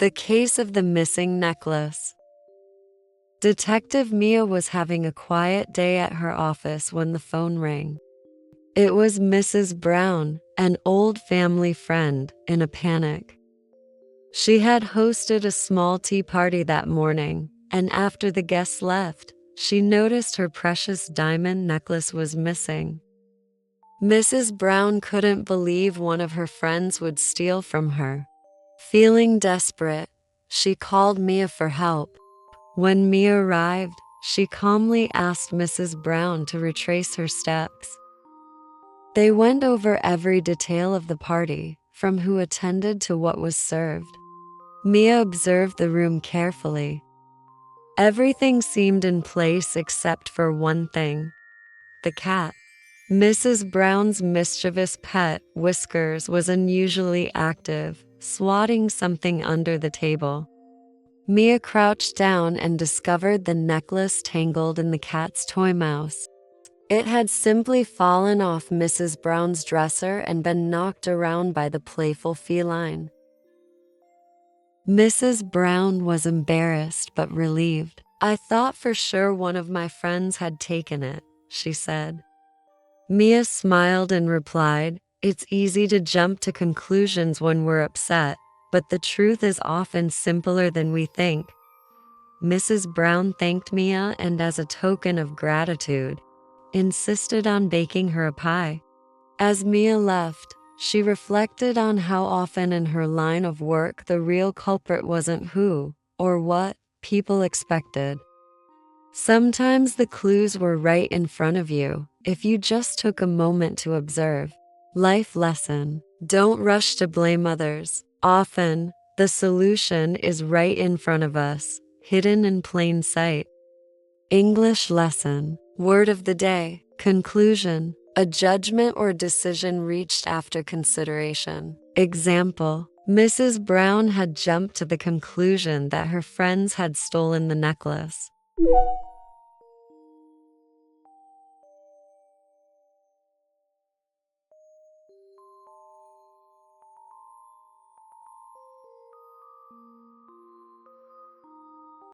The case of the missing necklace. Detective Mia was having a quiet day at her office when the phone rang. It was Mrs. Brown, an old family friend, in a panic. She had hosted a small tea party that morning, and after the guests left, she noticed her precious diamond necklace was missing. Mrs. Brown couldn't believe one of her friends would steal from her. Feeling desperate, she called Mia for help. When Mia arrived, she calmly asked Mrs. Brown to retrace her steps. They went over every detail of the party, from who attended to what was served. Mia observed the room carefully. Everything seemed in place except for one thing: the cat. Mrs. Brown's mischievous pet, Whiskers, was unusually active, swatting something under the table. Mia crouched down and discovered the necklace tangled in the cat's toy mouse. It had simply fallen off Mrs. Brown's dresser and been knocked around by the playful feline. Mrs. Brown was embarrassed but relieved. "I thought for sure one of my friends had taken it," she said. Mia smiled and replied, "It's easy to jump to conclusions when we're upset, but the truth is often simpler than we think." Mrs. Brown thanked Mia and, as a token of gratitude, insisted on baking her a pie. As Mia left, she reflected on how often in her line of work the real culprit wasn't who or what people expected. Sometimes the clues were right in front of you, if you just took a moment to observe. Life lesson: don't rush to blame others. Often, the solution is right in front of us, hidden in plain sight. English lesson. Word of the day. Conclusion: a judgment or decision reached after consideration. Example: Mrs. Brown had jumped to the conclusion that her friends had stolen the necklace.